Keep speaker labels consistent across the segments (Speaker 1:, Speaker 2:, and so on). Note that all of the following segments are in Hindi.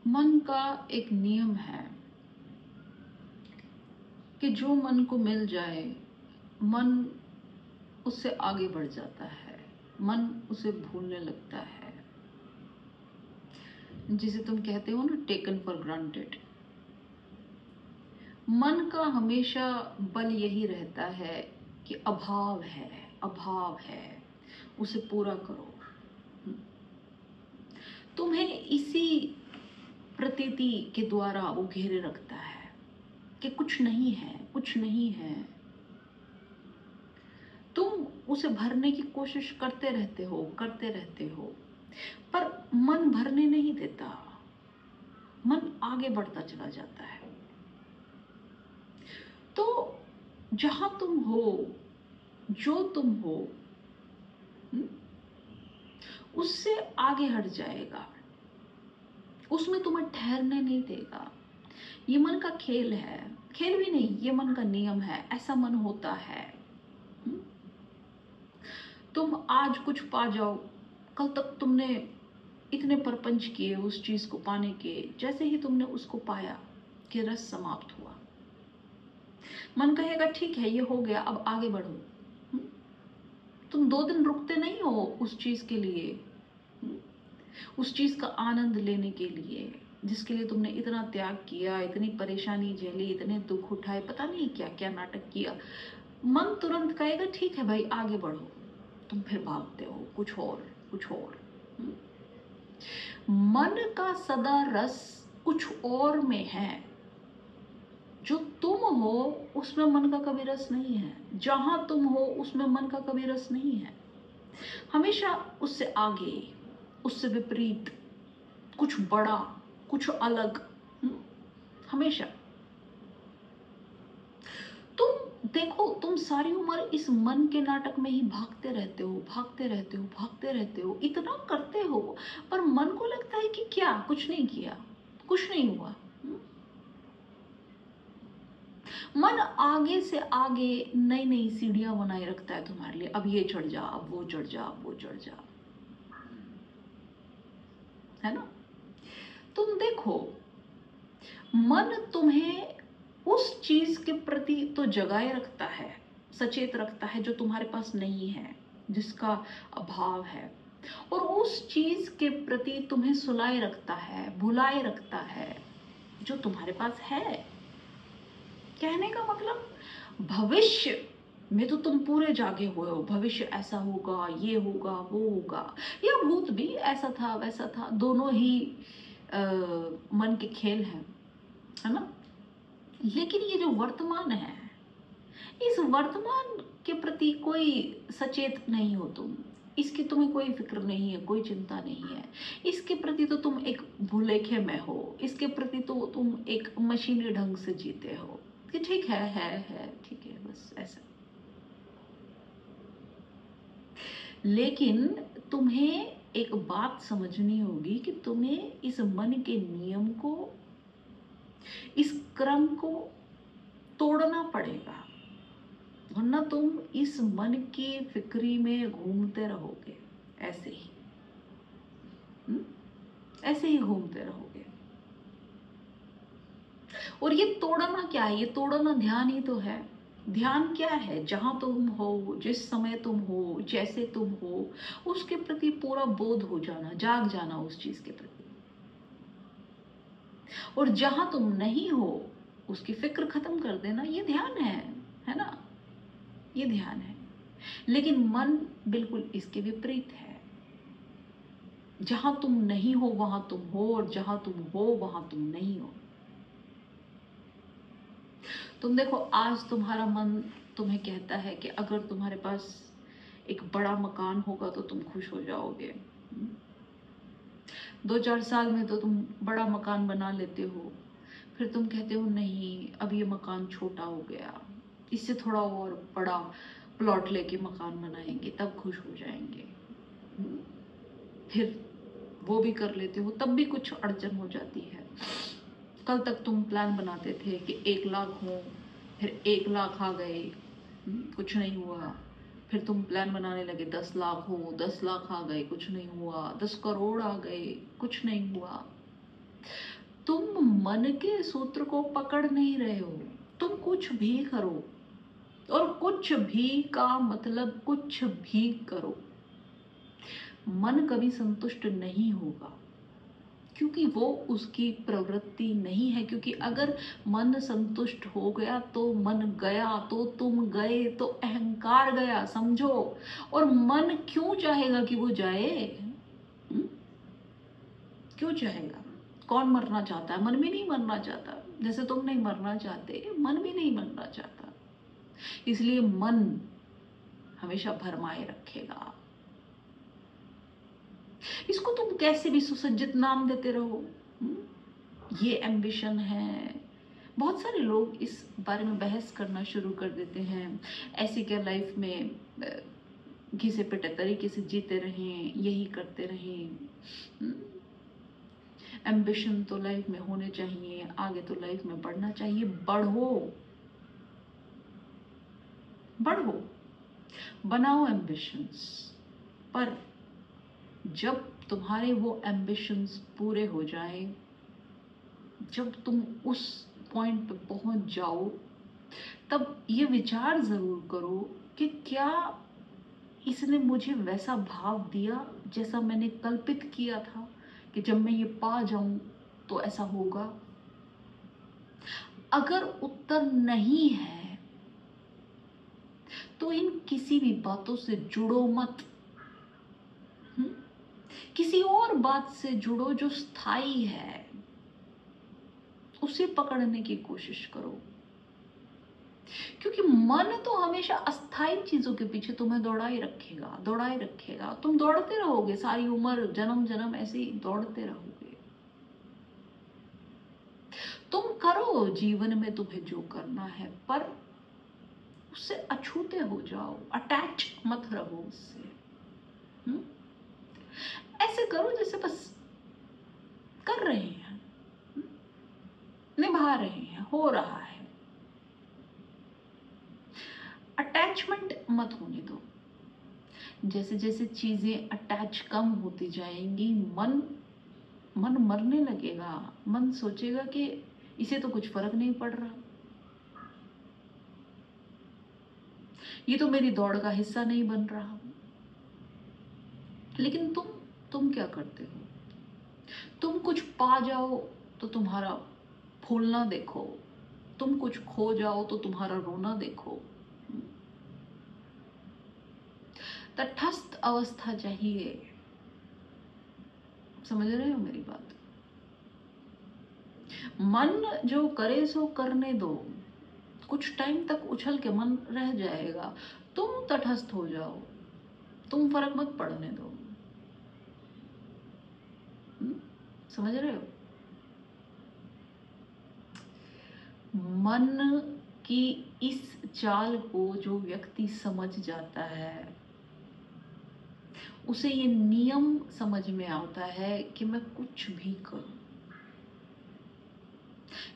Speaker 1: मन का एक नियम है कि जो मन को मिल जाए, मन उससे आगे बढ़ जाता है, मन उसे भूलने लगता है। जिसे तुम कहते हो ना, टेकन फॉर ग्रांटेड। मन का हमेशा बल यही रहता है कि अभाव है, अभाव है, उसे पूरा करो। तुम्हें इसी प्रतीति के द्वारा वो घेरे रखता है कि कुछ नहीं है, कुछ नहीं है। तुम उसे भरने की कोशिश करते रहते हो, करते रहते हो, पर मन भरने नहीं देता, मन आगे बढ़ता चला जाता है। तो जहां तुम हो, जो तुम हो, उससे आगे हट जाएगा, उसमें तुम्हें ठहरने नहीं देगा। ये मन का खेल है, खेल भी नहीं, ये मन का नियम है, ऐसा मन होता है। तुम आज कुछ पा जाओ, कल तक तुमने इतने परपंच किए उस चीज को पाने के, जैसे ही तुमने उसको पाया कि रस समाप्त हुआ, मन कहेगा ठीक है, ये हो गया, अब आगे बढ़ो। तुम 2 दिन रुकते नहीं हो उस चीज के लिए, उस चीज का आनंद लेने के लिए, जिसके लिए तुमने इतना त्याग किया, इतनी परेशानी झेली, इतने दुख उठाए, पता नहीं क्या क्या नाटक किया। मन तुरंत कहेगा ठीक है भाई, आगे बढ़ो। तुम फिर भागते हो कुछ और, कुछ और। मन का सदा रस कुछ और में है। जो तुम हो उसमें मन का कभी रस नहीं है, जहां तुम हो उसमें मन का कभी रस नहीं है। हमेशा उससे आगे, उससे विपरीत, कुछ बड़ा, कुछ अलग, हमेशा। तुम देखो, तुम सारी उम्र इस मन के नाटक में ही भागते रहते हो, भागते रहते हो, भागते रहते हो, इतना करते हो, पर मन को लगता है कि क्या, कुछ नहीं किया, कुछ नहीं हुआ। मन आगे से आगे नई नई सीढ़ियां बनाए रखता है तुम्हारे लिए। अब ये चढ़ जा, अब वो चढ़ जा, अब वो चढ़ जा, है ना। तुम देखो, मन तुम्हें उस चीज के प्रति तो जगाए रखता है, सचेत रखता है जो तुम्हारे पास नहीं है, जिसका अभाव है, और उस चीज के प्रति तुम्हें सुलाए रखता है, भुलाए रखता है जो तुम्हारे पास है। कहने का मतलब, भविष्य में तो तुम पूरे जागे हुए हो, भविष्य ऐसा होगा, ये होगा, वो होगा, या भूत भी ऐसा था वैसा था, दोनों ही मन के खेल हैं, है ना। लेकिन ये जो वर्तमान है, इस वर्तमान के प्रति कोई सचेत नहीं हो तुम, इसकी तुम्हें कोई फिक्र नहीं है, कोई चिंता नहीं है। इसके प्रति तो तुम एक भूलेखे में हो, इसके प्रति तो तुम एक मशीनी ढंग से जीते हो कि ठीक है ठीक है, बस ऐसा। लेकिन तुम्हें एक बात समझनी होगी कि तुम्हें इस मन के नियम को, इस क्रम को तोड़ना पड़ेगा, वरना तुम इस मन की फिक्री में घूमते रहोगे, ऐसे ही, ऐसे ही घूमते रहोगे। और ये तोड़ना क्या है? ये तोड़ना ध्यान ही तो है। ध्यान क्या है? जहां तुम हो, जिस समय तुम हो, जैसे तुम हो, उसके प्रति पूरा बोध हो जाना, जाग जाना उस चीज के प्रति। और जहां तुम नहीं हो, उसकी फिक्र खत्म कर देना, ये ध्यान है ना, ये ध्यान है। लेकिन मन बिल्कुल इसके विपरीत है। जहां तुम नहीं हो वहां तुम हो, और जहां तुम हो वहां तुम नहीं हो। तुम देखो, आज तुम्हारा मन तुम्हें कहता है कि अगर तुम्हारे पास एक बड़ा मकान होगा तो तुम खुश हो जाओगे। 2-4 साल में तो तुम बड़ा मकान बना लेते हो, फिर तुम कहते हो नहीं, अब ये मकान छोटा हो गया, इससे थोड़ा और बड़ा प्लॉट लेके मकान बनाएंगे, तब खुश हो जाएंगे। फिर वो भी कर लेते हो, तब भी कुछ अड़चन हो जाती है। कल तक तुम प्लान बनाते थे कि 1 लाख हो, फिर 1 लाख आ गए, कुछ नहीं हुआ। फिर तुम प्लान बनाने लगे 10 लाख हो, 10 लाख आ गए, कुछ नहीं हुआ। 10 करोड़ आ गए, कुछ नहीं हुआ। मन के सूत्र को पकड़ नहीं रहे हो। तुम कुछ भी करो, और कुछ भी का मतलब कुछ भी करो, मन कभी संतुष्ट नहीं होगा, क्योंकि वो उसकी प्रवृत्ति नहीं है। क्योंकि अगर मन संतुष्ट हो गया तो मन गया, तो तुम गए, तो अहंकार गया, समझो। और मन क्यों चाहेगा कि वो जाए? क्यों चाहेगा? कौन मरना चाहता है? मन भी नहीं मरना चाहता। जैसे तुम नहीं मरना चाहते, मन भी नहीं मरना चाहता। इसलिए मन हमेशा भरमाए रखेगा। इसको तुम कैसे भी सुसज्जित नाम देते रहो, ये एम्बिशन है। बहुत सारे लोग इस बारे में बहस करना शुरू कर देते हैं। ऐसी क्या लाइफ में घिसे पिटे तरीके से जीते रहें, यही करते रहें। एम्बिशन तो लाइफ में होने चाहिए, आगे तो लाइफ में बढ़ना चाहिए। बढ़ो, बढ़ो, बनाओ एम्बिशंस। पर जब तुम्हारे वो एम्बिशंस पूरे हो जाए, जब तुम उस पॉइंट पे पहुंच जाओ, तब ये विचार जरूर करो कि क्या इसने मुझे वैसा भाव दिया जैसा मैंने कल्पित किया था कि जब मैं ये पा जाऊं तो ऐसा होगा। अगर उत्तर नहीं है तो इन किसी भी बातों से जुड़ो मत। किसी और बात से जुड़ो जो स्थायी है, उसे पकड़ने की कोशिश करो। क्योंकि मन तो हमेशा अस्थायी चीजों के पीछे तुम्हें दौड़ाए रखेगा, दौड़ाए रखेगा। तुम दौड़ते रहोगे सारी उम्र, जन्म जन्म ऐसे ही दौड़ते रहोगे। तुम करो जीवन में तुम्हें जो करना है, पर उससे अछूते हो जाओ, अटैच मत रहो उससे। ऐसे करो जैसे बस कर रहे हैं, निभा रहे हैं, हो रहा है। अटैचमेंट मत होने दो। जैसे जैसे चीजें अटैच कम होती जाएंगी, मन मरने लगेगा। मन सोचेगा कि इसे तो कुछ फर्क नहीं पड़ रहा, ये तो मेरी दौड़ का हिस्सा नहीं बन रहा। लेकिन तुम क्या करते हो? तुम कुछ पा जाओ तो तुम्हारा फूलना देखो, तुम कुछ खो जाओ तो तुम्हारा रोना देखो। तटस्थ अवस्था चाहिए। समझ रहे हो मेरी बात? मन जो करे सो करने दो। कुछ टाइम तक उछल के मन रह जाएगा, तुम तटस्थ हो जाओ, तुम फर्क मत पड़ने दो। समझ रहे हो? मन की इस चाल को जो व्यक्ति समझ जाता है, उसे ये नियम समझ में आता है कि मैं कुछ भी करूं।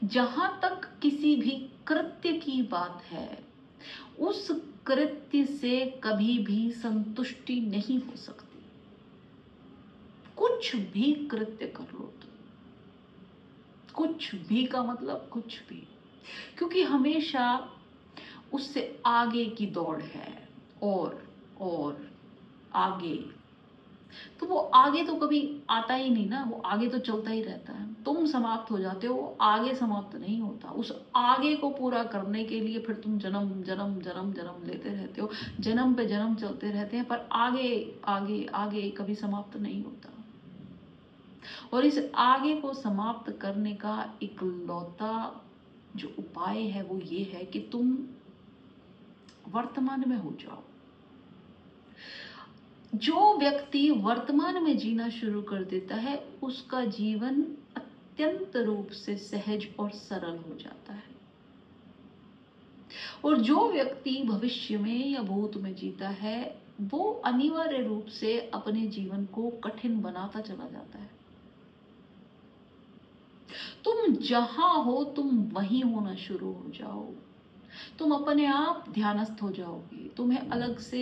Speaker 1: जहां तक किसी भी कृत्य की बात है, उस कृत्य से कभी भी संतुष्टि नहीं हो सकती। कुछ भी कृत्य कर लो तुम, कुछ भी का मतलब कुछ भी, क्योंकि हमेशा उससे आगे की दौड़ है, और आगे। तो वो आगे तो कभी आता ही नहीं ना, वो आगे तो चलता ही रहता है। तुम समाप्त हो जाते हो, वो आगे समाप्त नहीं होता। उस आगे को पूरा करने के लिए फिर तुम जन्म जन्म जन्म जन्म लेते रहते हो, जन्म पे जन्म चलते रहते हैं, पर आगे आगे आगे कभी समाप्त नहीं होता। और इस आगे को समाप्त करने का इकलौता जो उपाय है वो ये है कि तुम वर्तमान में हो जाओ। जो व्यक्ति वर्तमान में जीना शुरू कर देता है, उसका जीवन अत्यंत रूप से सहज और सरल हो जाता है। और जो व्यक्ति भविष्य में या भूत में जीता है, वो अनिवार्य रूप से अपने जीवन को कठिन बनाता चला जाता है। तुम जहां हो तुम वहीं होना शुरू हो जाओ। तुम अपने आप ध्यानस्थ हो जाओगे। तुम्हें अलग से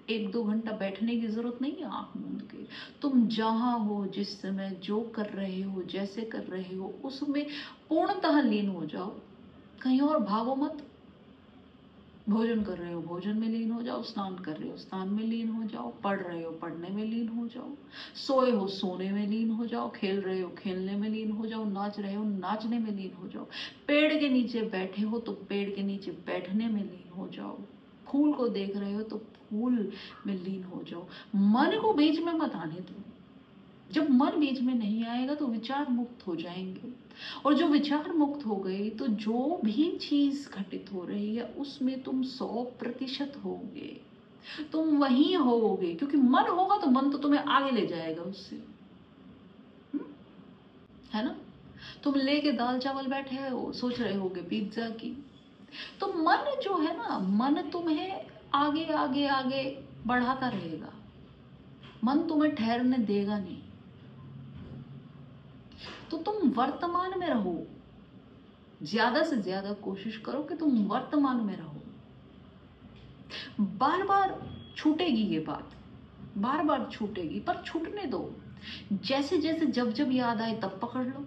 Speaker 1: 1-2 घंटा बैठने की ज़रूरत नहीं है आँख मूंद के। तुम जहाँ हो, जिस समय जो कर रहे हो, जैसे कर रहे हो, उसमें पूर्णतः लीन हो जाओ। कहीं और भागो मत। भोजन कर रहे हो, भोजन में लीन हो जाओ। स्नान कर रहे हो, स्नान में लीन हो जाओ। पढ़ रहे हो, पढ़ने में लीन हो जाओ। सोए हो, सोने में लीन हो जाओ। खेल रहे हो, खेलने में लीन हो जाओ। नाच रहे हो, नाचने में लीन हो जाओ। पेड़ के नीचे बैठे हो तो पेड़ के नीचे बैठने में लीन हो जाओ। फूल को देख रहे हो तो फूल में लीन हो जाओ। मन को बीच में मत आने दो। जब मन बीच में नहीं आएगा तो विचार मुक्त हो जाएंगे, और जो विचार मुक्त हो गए तो जो भी चीज घटित हो रही है उसमें तुम 100% होगे। तुम वहीं होगे, क्योंकि मन होगा तो मन तो तुम्हें आगे ले जाएगा उससे। है ना? तुम लेके दाल चावल बैठे हो, सोच रहे होगे पिज्जा की, तो मन जो है ना, मन तुम्हें आगे आगे आगे बढ़ाता रहेगा। मन तुम्हें ठहरने देगा नहीं। तो तुम वर्तमान में रहो। ज्यादा से ज्यादा कोशिश करो कि तुम वर्तमान में रहो। बार बार छूटेगी ये बात, बार बार छूटेगी, पर छूटने दो। जैसे जैसे जब जब याद आए तब पकड़ लो।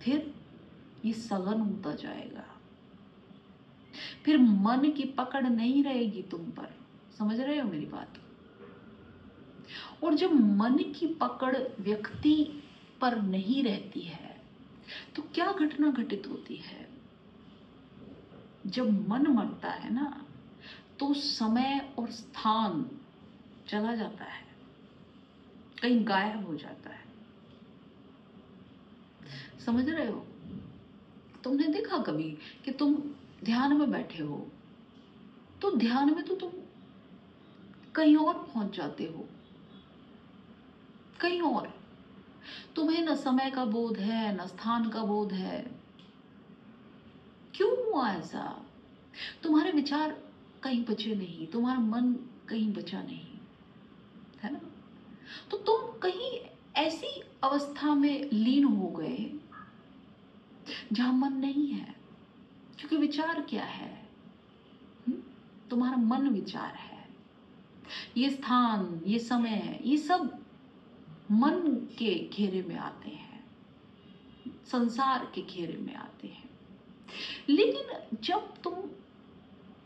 Speaker 1: फिर ये सघन होता जाएगा। फिर मन की पकड़ नहीं रहेगी तुम पर। समझ रहे हो मेरी बात? और जब मन की पकड़ व्यक्ति पर नहीं रहती है तो क्या घटना घटित होती है? जब मन मरता है ना तो समय और स्थान चला जाता है, कहीं गायब हो जाता है। समझ रहे हो? तुमने देखा कभी कि तुम ध्यान में बैठे हो तो ध्यान में तो तुम कहीं और पहुंच जाते हो, कहीं और। तुम्हें न समय का बोध है, न स्थान का बोध है। क्यों हुआ ऐसा? तुम्हारे विचार कहीं बचे नहीं, तुम्हारा मन कहीं बचा नहीं, है ना? तो तुम कहीं ऐसी अवस्था में लीन हो गए जहां मन नहीं है। क्योंकि विचार क्या है? तुम्हारा मन विचार है। ये स्थान, ये समय, ये सब मन के घेरे में आते हैं, संसार के घेरे में आते हैं। लेकिन जब तुम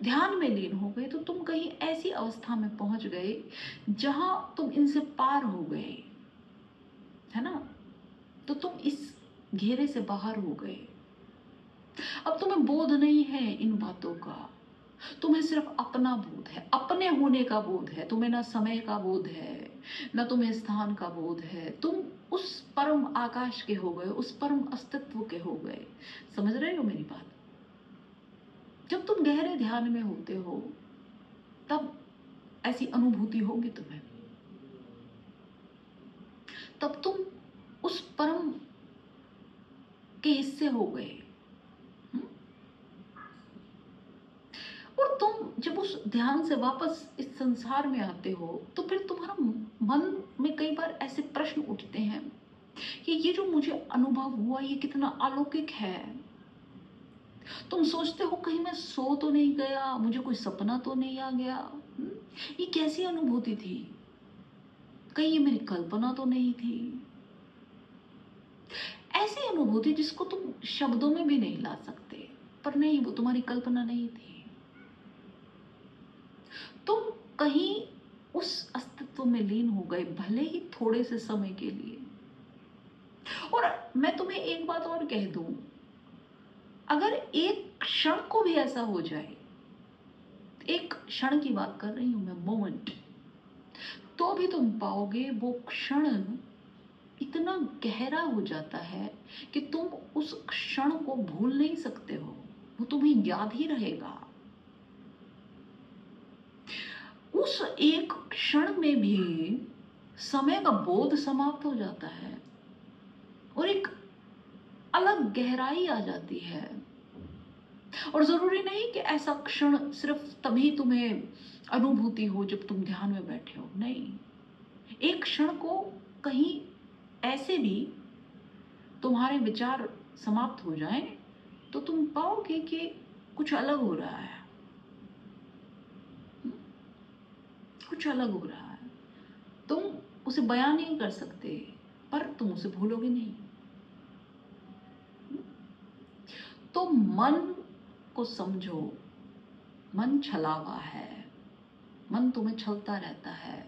Speaker 1: ध्यान में लीन हो गए तो तुम कहीं ऐसी अवस्था में पहुंच गए जहां तुम इनसे पार हो गए, है ना? तो तुम इस घेरे से बाहर हो गए। अब तुम्हें बोध नहीं है इन बातों का। तुम्हें सिर्फ अपना बोध है, अपने होने का बोध है। तुम्हें ना समय का बोध है, ना तुम्हें स्थान का बोध है। तुम उस परम आकाश के हो गए, उस परम अस्तित्व के हो गए। समझ रहे हो मेरी बात? जब तुम गहरे ध्यान में होते हो तब ऐसी अनुभूति होगी तुम्हें। तब तुम उस परम के हिस्से हो गए। और तुम जब उस ध्यान से वापस इस संसार में आते हो तो फिर तुम्हारा मन में कई बार ऐसे प्रश्न उठते हैं कि ये जो मुझे अनुभव हुआ ये कितना अलौकिक है। तुम सोचते हो कहीं मैं सो तो नहीं गया, मुझे कोई सपना तो नहीं आ गया। ये कैसी अनुभूति थी? कहीं ये मेरी कल्पना तो नहीं थी? ऐसी अनुभूति जिसको तुम शब्दों में भी नहीं ला सकते। पर नहीं, वो तुम्हारी कल्पना नहीं थी। तुम कहीं उस अस्तित्व में लीन हो गए, भले ही थोड़े से समय के लिए। और मैं तुम्हें एक बात और कह दूं, अगर एक क्षण को भी ऐसा हो जाए, एक क्षण की बात कर रही हूं मैं, मोमेंट, तो भी तुम पाओगे वो क्षण इतना गहरा हो जाता है कि तुम उस क्षण को भूल नहीं सकते हो। वो तुम्हें याद ही रहेगा। उस एक क्षण में भी समय का बोध समाप्त हो जाता है और एक अलग गहराई आ जाती है। और जरूरी नहीं कि ऐसा क्षण सिर्फ तभी तुम्हें अनुभूति हो जब तुम ध्यान में बैठे हो। नहीं, एक क्षण को कहीं ऐसे भी तुम्हारे विचार समाप्त हो जाएं तो तुम पाओगे कि कुछ अलग हो रहा है। कुछ अलग हो रहा है, तुम उसे बयां नहीं कर सकते, पर तुम उसे भूलोगे नहीं। तो मन को समझो, मन छलावा है, मन तुम्हें छलता रहता है,